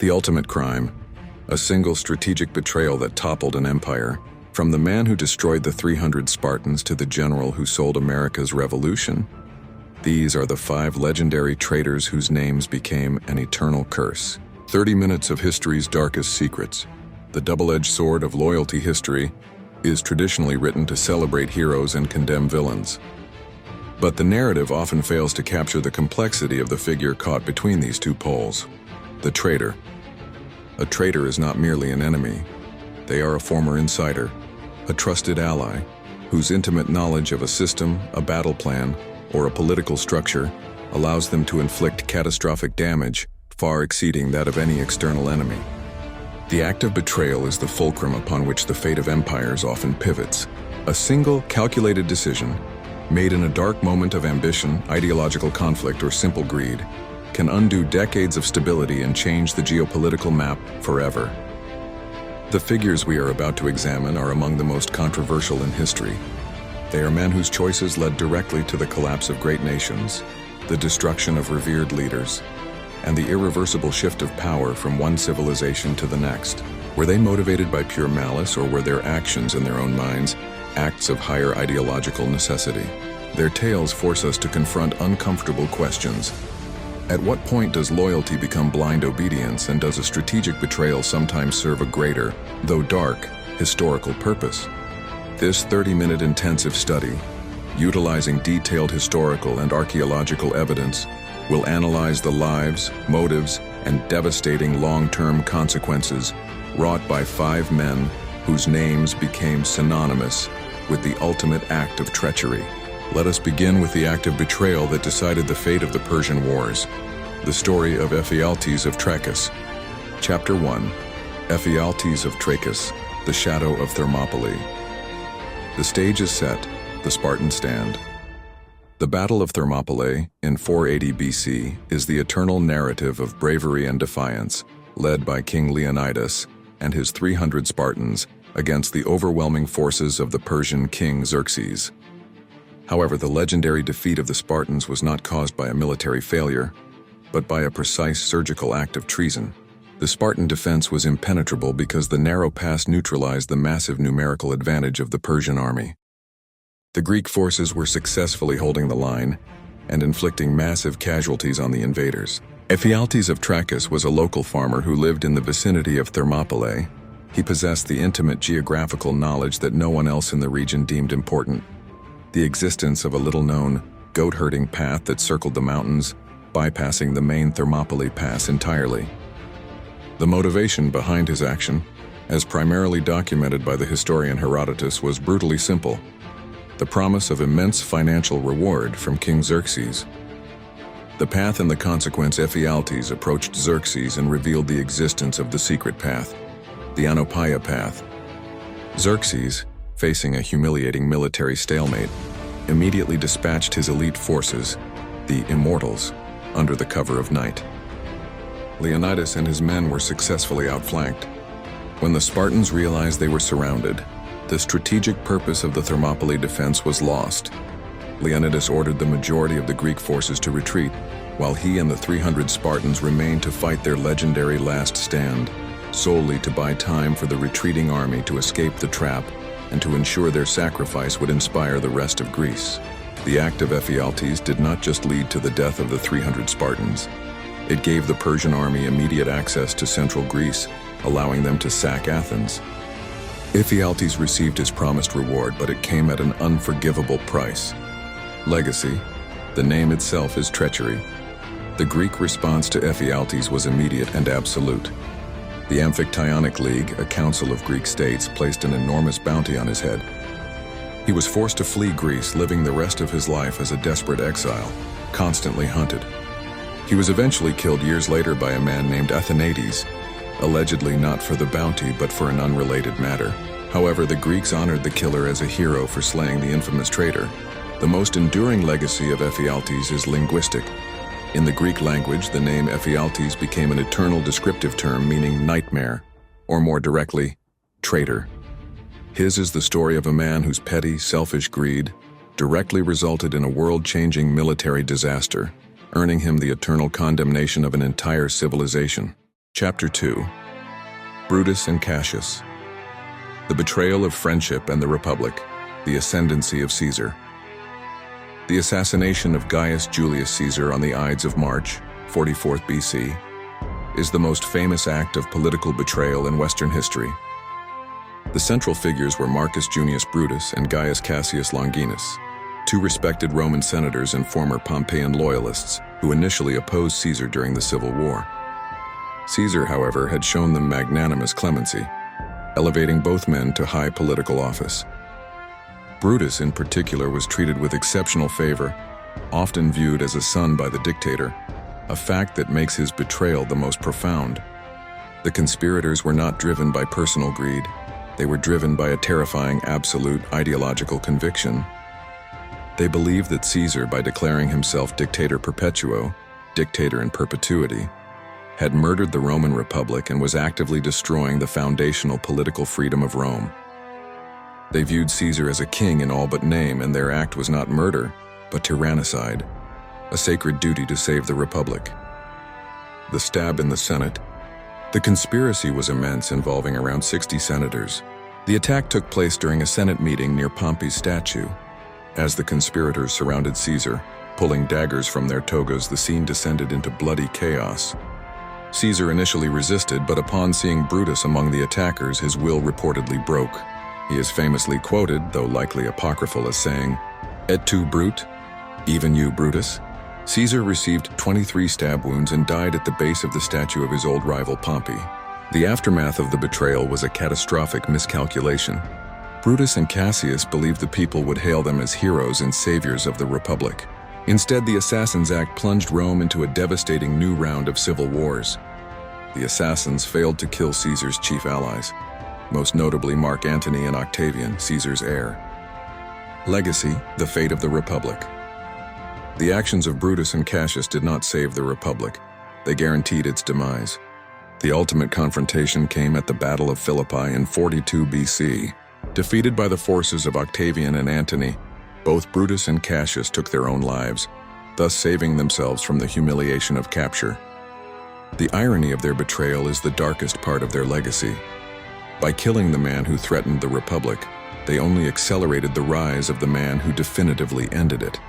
The ultimate crime, a single strategic betrayal that toppled an empire, from the man who destroyed the 300 Spartans to the general who sold America's revolution. These are the 5 legendary traitors whose names became an eternal curse. 30 minutes of history's darkest secrets. The double-edged sword of loyalty history is traditionally written to celebrate heroes and condemn villains. But the narrative often fails to capture the complexity of the figure caught between these two poles. The traitor. A traitor is not merely an enemy. They are a former insider, a trusted ally, whose intimate knowledge of a system, a battle plan, or a political structure allows them to inflict catastrophic damage far exceeding that of any external enemy. The act of betrayal is the fulcrum upon which the fate of empires often pivots. A single, calculated decision, made in a dark moment of ambition, ideological conflict, or simple greed, can undo decades of stability and change the geopolitical map forever. The figures we are about to examine are among the most controversial in history. They are men whose choices led directly to the collapse of great nations, the destruction of revered leaders, and the irreversible shift of power from one civilization to the next. Were they motivated by pure malice, or were their actions in their own minds acts of higher ideological necessity? Their tales force us to confront uncomfortable questions. At what point does loyalty become blind obedience, and does a strategic betrayal sometimes serve a greater, though dark, historical purpose? This 30-minute intensive study, utilizing detailed historical and archaeological evidence, will analyze the lives, motives, and devastating long-term consequences wrought by 5 men whose names became synonymous with the ultimate act of treachery. Let us begin with the act of betrayal that decided the fate of the Persian Wars. The story of Ephialtes of Trachis. Chapter 1. Ephialtes of Trachis, the shadow of Thermopylae. The stage is set, the Spartans stand. The Battle of Thermopylae, in 480 BC, is the eternal narrative of bravery and defiance, led by King Leonidas and his 300 Spartans against the overwhelming forces of the Persian king Xerxes. However, the legendary defeat of the Spartans was not caused by a military failure, but by a precise surgical act of treason. The Spartan defense was impenetrable because the narrow pass neutralized the massive numerical advantage of the Persian army. The Greek forces were successfully holding the line and inflicting massive casualties on the invaders. Ephialtes of Trachis was a local farmer who lived in the vicinity of Thermopylae. He possessed the intimate geographical knowledge that no one else in the region deemed important. The existence of a little-known goat-herding path that circled the mountains, bypassing the main Thermopylae pass entirely. The motivation behind his action, as primarily documented by the historian Herodotus, was brutally simple: the promise of immense financial reward from King Xerxes. The path and the consequence: Ephialtes approached Xerxes and revealed the existence of the secret path, the Anopaia path. Xerxes, facing a humiliating military stalemate, immediately dispatched his elite forces, the Immortals, under the cover of night. Leonidas and his men were successfully outflanked. When the Spartans realized they were surrounded, the strategic purpose of the Thermopylae defense was lost. Leonidas ordered the majority of the Greek forces to retreat, while he and the 300 Spartans remained to fight their legendary last stand, solely to buy time for the retreating army to escape the trap and to ensure their sacrifice would inspire the rest of Greece. The act of Ephialtes did not just lead to the death of the 300 Spartans. It gave the Persian army immediate access to central Greece, allowing them to sack Athens. Ephialtes received his promised reward, but it came at an unforgivable price. Legacy. The name itself is treachery. The Greek response to Ephialtes was immediate and absolute. The Amphictyonic League, a council of Greek states, placed an enormous bounty on his head. He was forced to flee Greece, living the rest of his life as a desperate exile, constantly hunted. He was eventually killed years later by a man named Athenades, allegedly not for the bounty but for an unrelated matter. However, the Greeks honored the killer as a hero for slaying the infamous traitor. The most enduring legacy of Ephialtes is linguistic. In the Greek language, the name Ephialtes became an eternal descriptive term meaning nightmare, or more directly, traitor. His is the story of a man whose petty, selfish greed directly resulted in a world-changing military disaster, earning him the eternal condemnation of an entire civilization. Chapter 2. Brutus and Cassius. The betrayal of friendship and the Republic, the ascendancy of Caesar. The assassination of Gaius Julius Caesar on the Ides of March, 44th BC, is the most famous act of political betrayal in Western history. The central figures were Marcus Junius Brutus and Gaius Cassius Longinus, two respected Roman senators and former Pompeian loyalists who initially opposed Caesar during the Civil War. Caesar, however, had shown them magnanimous clemency, elevating both men to high political office. Brutus, in particular, was treated with exceptional favor, often viewed as a son by the dictator, a fact that makes his betrayal the most profound. The conspirators were not driven by personal greed. They were driven by a terrifying absolute ideological conviction. They believed that Caesar, by declaring himself dictator perpetuo, dictator in perpetuity, had murdered the Roman Republic and was actively destroying the foundational political freedom of Rome. They viewed Caesar as a king in all but name, and their act was not murder, but tyrannicide, a sacred duty to save the Republic. The stab in the Senate. The conspiracy was immense, involving around 60 senators. The attack took place during a Senate meeting near Pompey's statue. As the conspirators surrounded Caesar, pulling daggers from their togas, the scene descended into bloody chaos. Caesar initially resisted, but upon seeing Brutus among the attackers, his will reportedly broke. He is famously quoted, though likely apocryphal, as saying, "Et tu, Brute? Even you, Brutus?" Caesar received 23 stab wounds and died at the base of the statue of his old rival Pompey. The aftermath of the betrayal was a catastrophic miscalculation. Brutus and Cassius believed the people would hail them as heroes and saviors of the Republic. Instead, the Assassins' Act plunged Rome into a devastating new round of civil wars. The assassins failed to kill Caesar's chief allies, most notably Mark Antony and Octavian, Caesar's heir. Legacy: the fate of the Republic. The actions of Brutus and Cassius did not save the Republic. They guaranteed its demise. The ultimate confrontation came at the Battle of Philippi in 42 BC. Defeated by the forces of Octavian and Antony, both Brutus and Cassius took their own lives, thus saving themselves from the humiliation of capture. The irony of their betrayal is the darkest part of their legacy. By killing the man who threatened the Republic, they only accelerated the rise of the man who definitively ended it.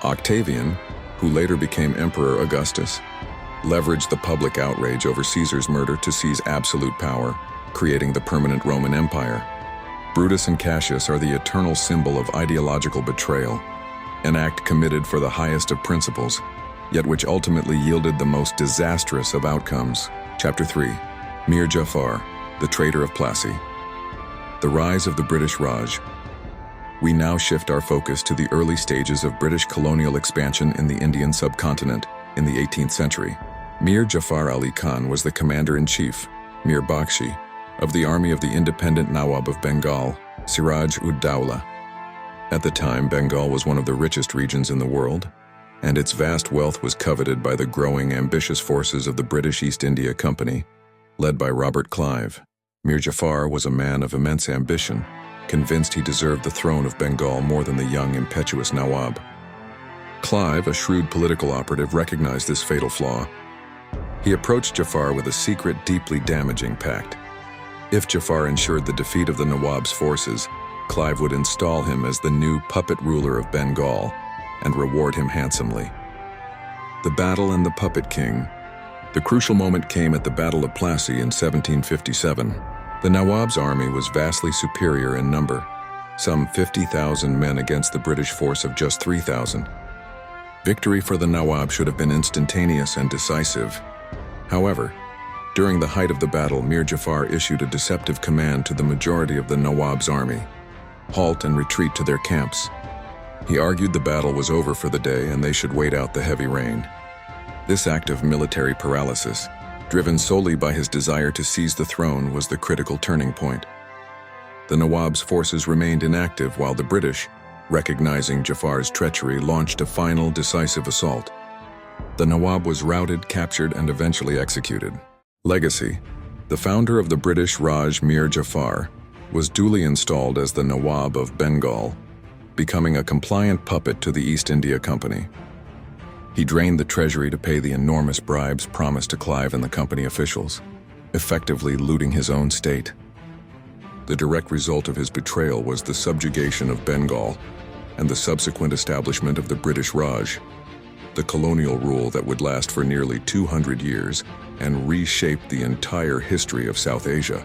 Octavian, who later became Emperor Augustus, leveraged the public outrage over Caesar's murder to seize absolute power, creating the permanent Roman Empire. Brutus and Cassius are the eternal symbol of ideological betrayal, an act committed for the highest of principles, yet which ultimately yielded the most disastrous of outcomes. Chapter 3. Mir Jafar, the traitor of Plassey. The rise of the British Raj. We now shift our focus to the early stages of British colonial expansion in the Indian subcontinent in the 18th century. Mir Jafar Ali Khan was the commander-in-chief, Mir Bakshi, of the army of the independent Nawab of Bengal, Siraj-ud-Dawla. At the time, Bengal was one of the richest regions in the world, and its vast wealth was coveted by the growing, ambitious forces of the British East India Company, led by Robert Clive. Mir Jafar was a man of immense ambition, convinced he deserved the throne of Bengal more than the young, impetuous Nawab. Clive, a shrewd political operative, recognized this fatal flaw. He approached Jafar with a secret, deeply damaging pact. If Jafar ensured the defeat of the Nawab's forces, Clive would install him as the new puppet ruler of Bengal and reward him handsomely. The battle and the puppet king. The crucial moment came at the Battle of Plassey in 1757. The Nawab's army was vastly superior in number, some 50,000 men against the British force of just 3,000. Victory for the Nawab should have been instantaneous and decisive. However, during the height of the battle, Mir Jafar issued a deceptive command to the majority of the Nawab's army: halt and retreat to their camps. He argued the battle was over for the day and they should wait out the heavy rain. This act of military paralysis, driven solely by his desire to seize the throne, was the critical turning point. The Nawab's forces remained inactive while the British, recognizing Jafar's treachery, launched a final, decisive assault. The Nawab was routed, captured, and eventually executed. Legacy. The founder of the British Raj, Mir Jafar, was duly installed as the Nawab of Bengal, becoming a compliant puppet to the East India Company. He drained the treasury to pay the enormous bribes promised to Clive and the company officials, effectively looting his own state. The direct result of his betrayal was the subjugation of Bengal and the subsequent establishment of the British Raj, the colonial rule that would last for nearly 200 years and reshape the entire history of South Asia.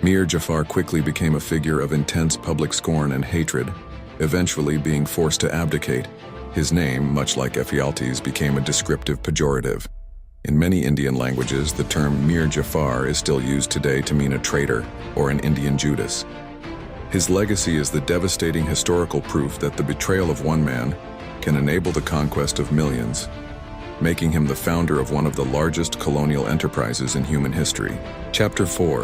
Mir Jafar quickly became a figure of intense public scorn and hatred, eventually being forced to abdicate. His name, much like Ephialtes, became a descriptive pejorative. In many Indian languages, the term Mir Jafar is still used today to mean a traitor or an Indian Judas. His legacy is the devastating historical proof that the betrayal of one man can enable the conquest of millions, making him the founder of one of the largest colonial enterprises in human history. Chapter 4.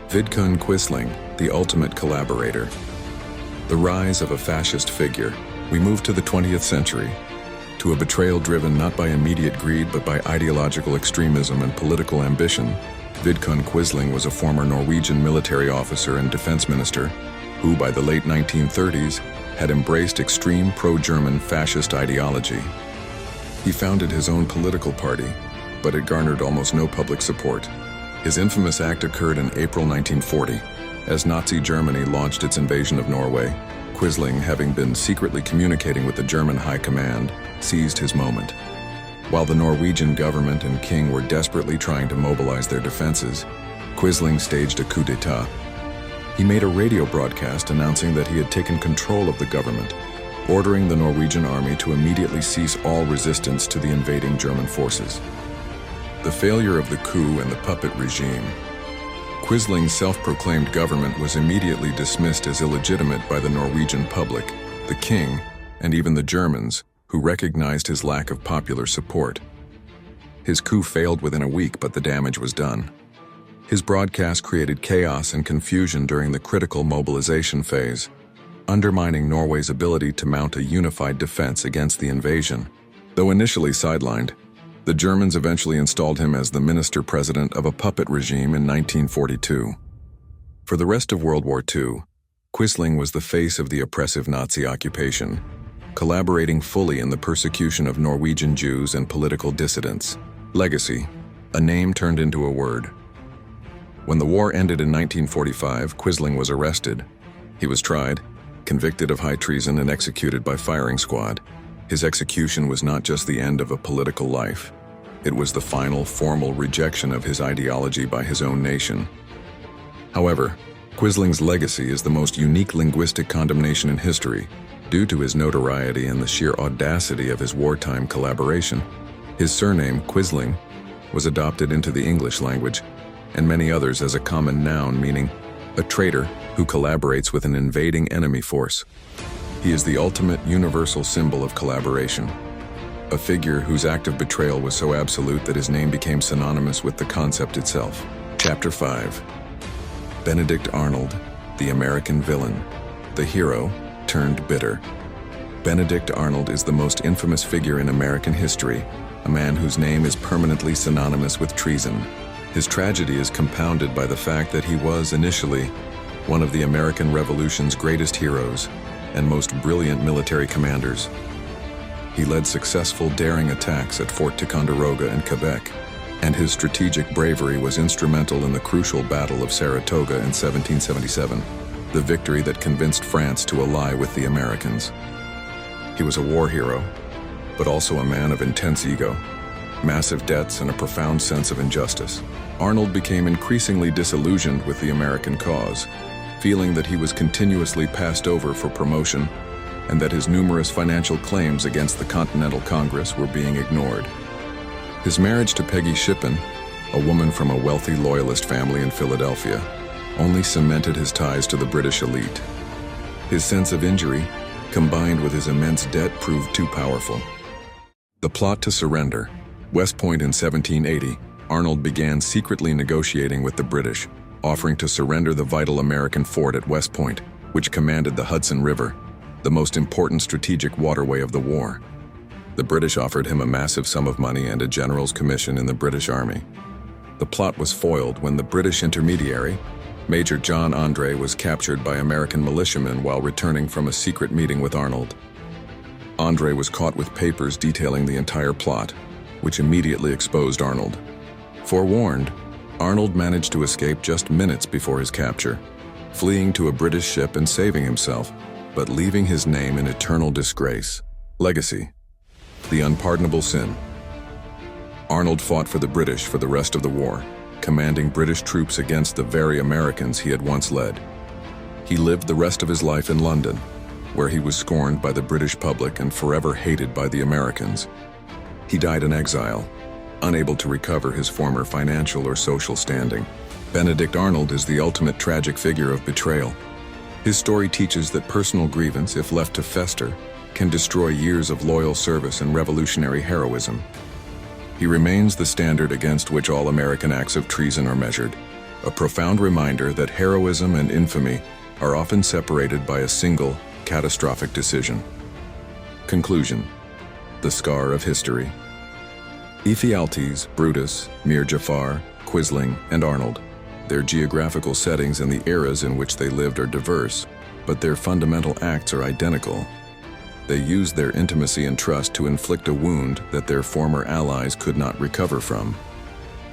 Vidkun Quisling, the ultimate collaborator. The rise of a fascist figure. We move to the 20th century, to a betrayal driven not by immediate greed but by ideological extremism and political ambition. Vidkun Quisling was a former Norwegian military officer and defense minister who, by the late 1930s, had embraced extreme pro-German fascist ideology. He founded his own political party, but it garnered almost no public support. His infamous act occurred in April 1940, as Nazi Germany launched its invasion of Norway. Quisling, having been secretly communicating with the German high command, seized his moment. While the Norwegian government and king were desperately trying to mobilize their defenses, Quisling staged a coup d'etat. He made a radio broadcast announcing that he had taken control of the government, ordering the Norwegian army to immediately cease all resistance to the invading German forces. The failure of the coup and the puppet regime. Quisling's self-proclaimed government was immediately dismissed as illegitimate by the Norwegian public, the king, and even the Germans, who recognized his lack of popular support. His coup failed within a week, but the damage was done. His broadcast created chaos and confusion during the critical mobilization phase, undermining Norway's ability to mount a unified defense against the invasion. Though initially sidelined, the Germans eventually installed him as the minister-president of a puppet regime in 1942. For the rest of World War II, Quisling was the face of the oppressive Nazi occupation, collaborating fully in the persecution of Norwegian Jews and political dissidents. Legacy, a name turned into a word. When the war ended in 1945, Quisling was arrested. He was tried, convicted of high treason, and executed by firing squad. His execution was not just the end of a political life. It was the final, formal rejection of his ideology by his own nation. However, Quisling's legacy is the most unique linguistic condemnation in history, due to his notoriety and the sheer audacity of his wartime collaboration. His surname, Quisling, was adopted into the English language, and many others as a common noun meaning a traitor who collaborates with an invading enemy force. He is the ultimate universal symbol of collaboration, a figure whose act of betrayal was so absolute that his name became synonymous with the concept itself. Chapter 5. Benedict Arnold, the American villain, the hero turned bitter. Benedict Arnold is the most infamous figure in American history, a man whose name is permanently synonymous with treason. His tragedy is compounded by the fact that he was, initially, one of the American Revolution's greatest heroes and most brilliant military commanders. He led successful, daring attacks at Fort Ticonderoga in Quebec, and his strategic bravery was instrumental in the crucial Battle of Saratoga in 1777, the victory that convinced France to ally with the Americans. He was a war hero, but also a man of intense ego, massive debts, and a profound sense of injustice. Arnold became increasingly disillusioned with the American cause, feeling that he was continuously passed over for promotion and that his numerous financial claims against the Continental Congress were being ignored. His marriage to Peggy Shippen, a woman from a wealthy Loyalist family in Philadelphia, only cemented his ties to the British elite. His sense of injury, combined with his immense debt, proved too powerful. The plot to surrender. West Point in 1780, Arnold began secretly negotiating with the British, offering to surrender the vital American fort at West Point, which commanded the Hudson River, the most important strategic waterway of the war. The British offered him a massive sum of money and a general's commission in the British Army. The plot was foiled when the British intermediary, Major John Andre, was captured by American militiamen while returning from a secret meeting with Arnold. Andre was caught with papers detailing the entire plot, which immediately exposed Arnold. Forewarned, Arnold managed to escape just minutes before his capture, fleeing to a British ship and saving himself, but leaving his name in eternal disgrace. Legacy: the unpardonable sin. Arnold fought for the British for the rest of the war, commanding British troops against the very Americans he had once led. He lived the rest of his life in London, where he was scorned by the British public and forever hated by the Americans. He died in exile, unable to recover his former financial or social standing. Benedict Arnold is the ultimate tragic figure of betrayal. His story teaches that personal grievance, if left to fester, can destroy years of loyal service and revolutionary heroism. He remains the standard against which all American acts of treason are measured, a profound reminder that heroism and infamy are often separated by a single, catastrophic decision. Conclusion: the scar of history. Ephialtes, Brutus, Mir Jafar, Quisling, and Arnold. Their geographical settings and the eras in which they lived are diverse, but their fundamental acts are identical. They used their intimacy and trust to inflict a wound that their former allies could not recover from.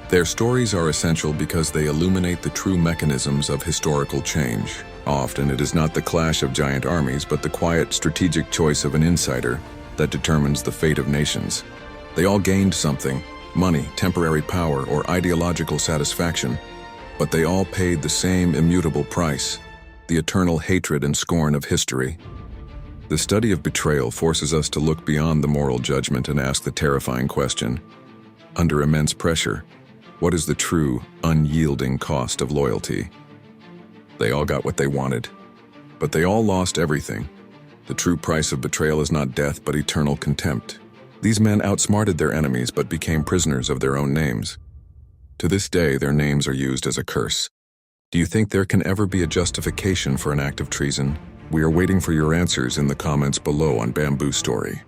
Their stories are essential because they illuminate the true mechanisms of historical change. Often it is not the clash of giant armies, but the quiet, strategic choice of an insider that determines the fate of nations. They all gained something: money, temporary power, or ideological satisfaction. But they all paid the same immutable price: the eternal hatred and scorn of history. The study of betrayal forces us to look beyond the moral judgment and ask the terrifying question: under immense pressure, what is the true, unyielding cost of loyalty? They all got what they wanted, but they all lost everything. The true price of betrayal is not death, but eternal contempt. These men outsmarted their enemies but became prisoners of their own names. To this day, their names are used as a curse. Do you think there can ever be a justification for an act of treason? We are waiting for your answers in the comments below on Bamboo Story.